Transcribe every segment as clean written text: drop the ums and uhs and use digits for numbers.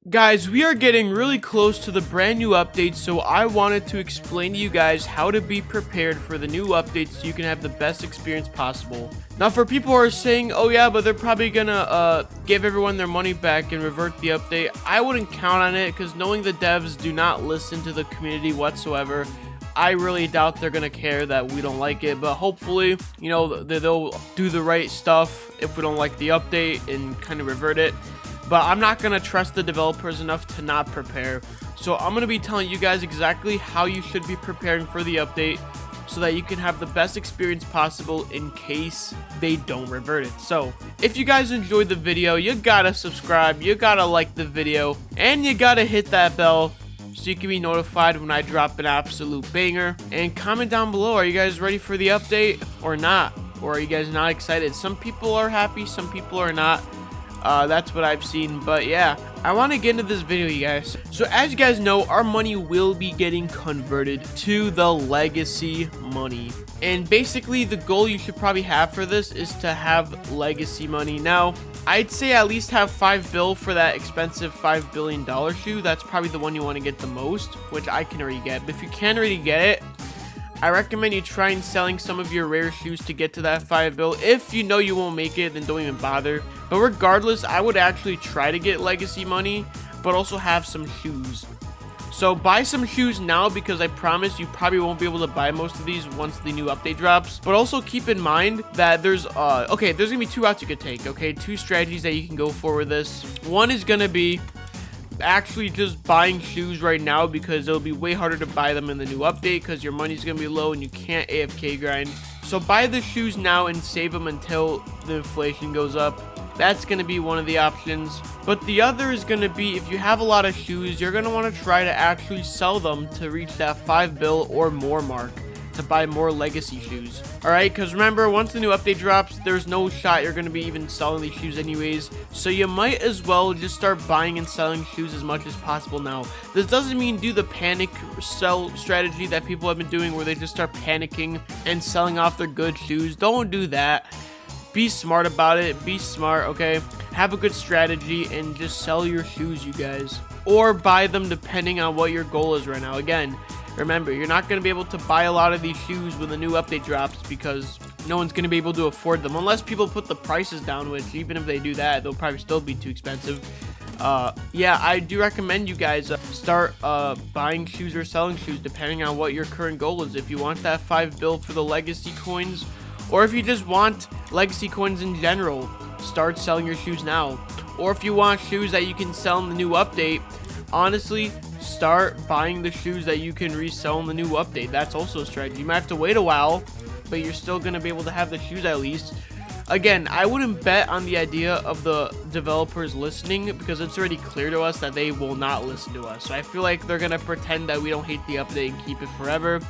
Guys, we are getting really close to the brand new update, so I wanted to explain to you guys how to be prepared for the new update so you can have the best experience possible. Now, for people who are saying, oh yeah, but they're probably gonna give everyone their money back and revert the update, I wouldn't count on it, because knowing the devs do not listen to the community whatsoever, I really doubt they're gonna care that we don't like it. But hopefully, you know, they'll do the right stuff if we don't like the update and kind of revert it. But I'm not going to trust the developers enough to not prepare. So I'm going to be telling you guys exactly how you should be preparing for the update so that you can have the best experience possible in case they don't revert it. So if you guys enjoyed the video, you gotta subscribe, you gotta like the video, and you gotta hit that bell so you can be notified when I drop an absolute banger. And comment down below, are you guys ready for the update or not? Or are you guys not excited? Some people are happy, some people are not. That's what I've seen. But yeah, I want to get into this video, you guys. So as you guys know, our money will be getting converted to the legacy money, and basically the goal you should probably have for this is to have legacy money. Now I'd say at least have 5 bill for that expensive $5 billion shoe. That's probably the one you want to get the most, which I can already get. But if you can't already get it, I recommend you trying selling some of your rare shoes to get to that 5 bill. If you know you won't make it, then don't even bother. But regardless, I would actually try to get legacy money, but also have some shoes. So buy some shoes now, because I promise you probably won't be able to buy most of these once the new update drops. But also keep in mind that there's gonna be 2 routes you could take. Okay, 2 strategies that you can go for with this. One is gonna be actually just buying shoes right now, because it'll be way harder to buy them in the new update because your money's gonna be low and you can't AFK grind. So buy the shoes now and save them until the inflation goes up. That's gonna be one of the options. But the other is gonna be, if you have a lot of shoes, you're gonna want to try to actually sell them to reach that 5 bill or more mark to buy more legacy shoes. Alright, because remember, once the new update drops, there's no shot you're going to be even selling these shoes anyways. So you might as well just start buying and selling shoes as much as possible now. This doesn't mean do the panic sell strategy that people have been doing, where they just start panicking and selling off their good shoes. Don't do that. Be smart about it. Be smart, okay? Have a good strategy and just sell your shoes, you guys. Or buy them depending on what your goal is right now. Again, remember, you're not going to be able to buy a lot of these shoes when the new update drops, because no one's going to be able to afford them. Unless people put the prices down, which even if they do that, they'll probably still be too expensive. Yeah, I do recommend you guys start buying shoes or selling shoes depending on what your current goal is. If you want that 5 bill for the legacy coins, or if you just want legacy coins in general, start selling your shoes now. Or if you want shoes that you can sell in the new update, honestly, start buying the shoes that you can resell in the new update. That's also a strategy. You might have to wait a while, but you're still going to be able to have the shoes at least. Again, I wouldn't bet on the idea of the developers listening, because it's already clear to us that they will not listen to us. So I feel like they're going to pretend that we don't hate the update and keep it forever,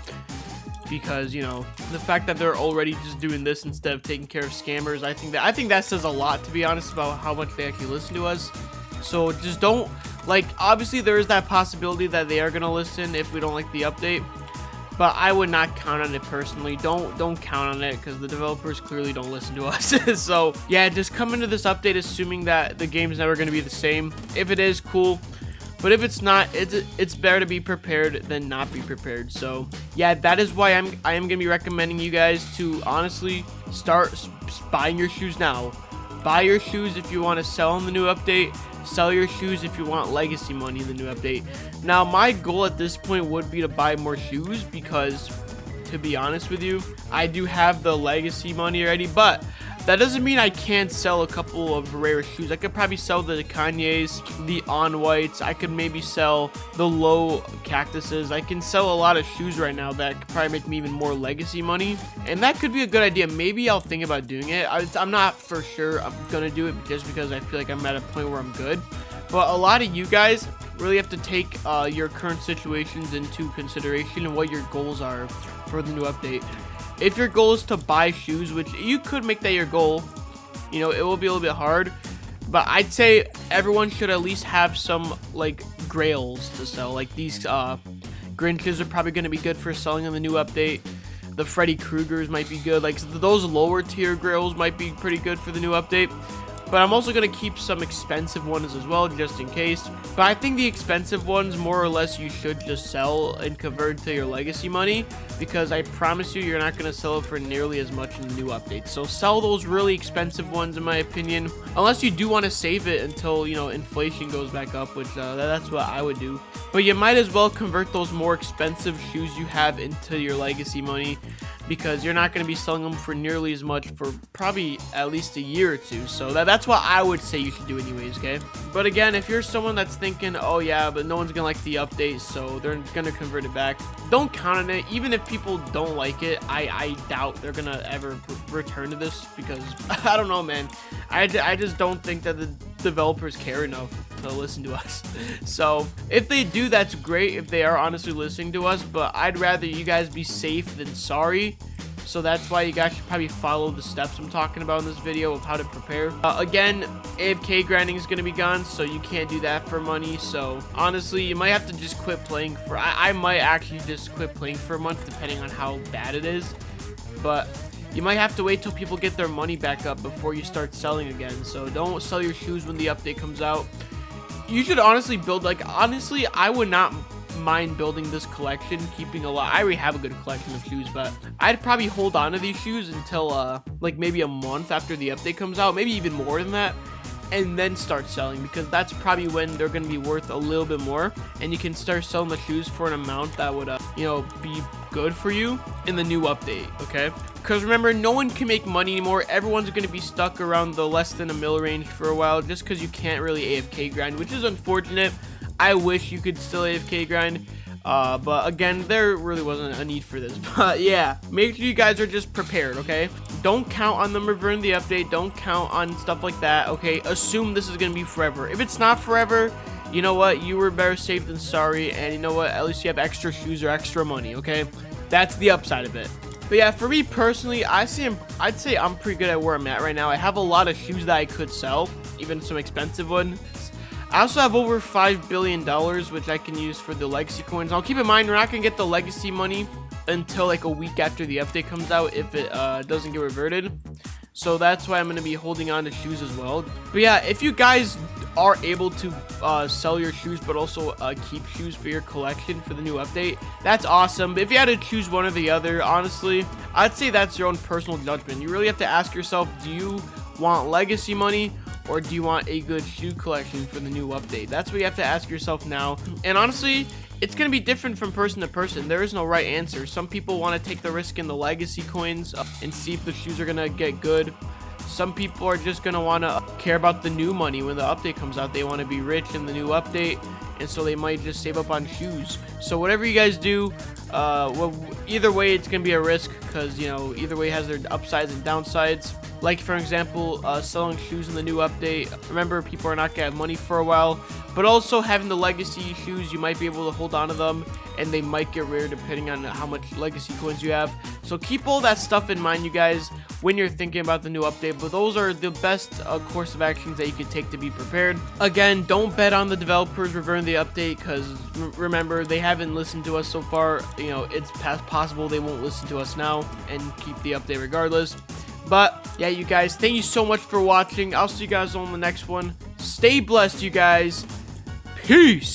because, you know, the fact that they're already just doing this instead of taking care of scammers, I think that says a lot, to be honest, about how much they actually listen to us. So just don't, like, obviously there is that possibility that they are going to listen if we don't like the update, but I would not count on it personally. Don't count on it, because the developers clearly don't listen to us. So yeah, just come into this update assuming that the game's never going to be the same. If it is, cool. But if it's not, it's better to be prepared than not be prepared. So yeah, that is why I am gonna be recommending you guys to honestly start buying your shoes now. Buy your shoes if you want to sell in the new update. Sell your shoes if you want legacy money in the new update. Now, my goal at this point would be to buy more shoes, because, to be honest with you, I do have the legacy money already, but that doesn't mean I can't sell a couple of rare shoes. I could probably sell the Kanye's, the On Whites. I could maybe sell the low cactuses. I can sell a lot of shoes right now that could probably make me even more legacy money. And that could be a good idea. Maybe I'll think about doing it. I'm not for sure I'm going to do it, just because I feel like I'm at a point where I'm good. But a lot of you guys really have to take your current situations into consideration and what your goals are for the new update. If your goal is to buy shoes, which you could make that your goal, you know, it will be a little bit hard, but I'd say everyone should at least have some, like, grails to sell. Like, these Grinches are probably going to be good for selling in the new update. The Freddy Kruegers might be good. Like, those lower tier grails might be pretty good for the new update. but I'm also going to keep some expensive ones as well, just in case. But I think the expensive ones, more or less, you should just sell and convert to your legacy money, because I promise you, you're not going to sell it for nearly as much in the new updates. So sell those really expensive ones, in my opinion, unless you do want to save it until, you know, inflation goes back up, which that's what I would do. But you might as well convert those more expensive shoes you have into your legacy money, because you're not going to be selling them for nearly as much for probably at least a year or two. So that's what I would say you should do anyways, okay? But again, if you're someone that's thinking, oh yeah, but no one's going to like the update, so they're going to convert it back, don't count on it. Even if people don't like it, I doubt they're going to ever return to this, because I don't know, man. I just don't think that the developers care enough to listen to us. So if they do, that's great, if they are honestly listening to us, but I'd rather you guys be safe than sorry. So that's why you guys should probably follow the steps I'm talking about in this video of how to prepare. Again, AFK grinding is going to be gone, so you can't do that for money. So honestly, you might have to just quit playing for, I might actually just quit playing for a month, depending on how bad it is. But you might have to wait till people get their money back up before you start selling again. So don't sell your shoes when the update comes out. You should honestly build, like, honestly, I would not mind building this collection, keeping a lot. I already have a good collection of shoes, but I'd probably hold on to these shoes until like maybe a month after the update comes out, maybe even more than that, and then start selling, because that's probably when they're going to be worth a little bit more, and you can start selling the shoes for an amount that would you know, be good for you in the new update, okay? Because remember, no one can make money anymore. Everyone's going to be stuck around the less than a mil range for a while, just because you can't really AFK grind, which is unfortunate. I wish you could still AFK grind, but again, there really wasn't a need for this. But yeah, make sure you guys are just prepared, okay? Don't count on them reverting the update. Don't count on stuff like that, okay? Assume this is going to be forever. If it's not forever, you know what? You were better safe than sorry, and you know what? At least you have extra shoes or extra money, okay? That's the upside of it. But yeah, for me personally, I'd say I'm pretty good at where I'm at right now. I have a lot of shoes that I could sell, even some expensive ones. I also have over $5 billion, which I can use for the legacy coins. Now, keep in mind, we're not going to get the legacy money until like a week after the update comes out if it doesn't get reverted. So that's why I'm going to be holding on to shoes as well. But yeah, if you guys are able to sell your shoes but also keep shoes for your collection for the new update, that's awesome. But if you had to choose one or the other, honestly, I'd say that's your own personal judgment. You really have to ask yourself, do you want legacy money, or do you want a good shoe collection for the new update? That's what you have to ask yourself now. And honestly, it's going to be different from person to person. There is no right answer. Some people want to take the risk in the legacy coins and see if the shoes are going to get good. Some people are just going to want to care about the new money when the update comes out. They want to be rich in the new update, and so they might just save up on shoes. So whatever you guys do, well, either way, it's going to be a risk, because, you know, either way has their upsides and downsides. Like, for example, selling shoes in the new update. Remember, people are not going to have money for a while. But also, having the legacy shoes, you might be able to hold on to them, and they might get rare depending on how much legacy coins you have. So keep all that stuff in mind, you guys, when you're thinking about the new update. But those are the best course of actions that you could take to be prepared. Again, don't bet on the developers reverting the update, because remember, they haven't listened to us so far. You know, it's possible they won't listen to us now and keep the update regardless. But yeah, you guys, thank you so much for watching. I'll see you guys on the next one. Stay blessed, you guys. Peace.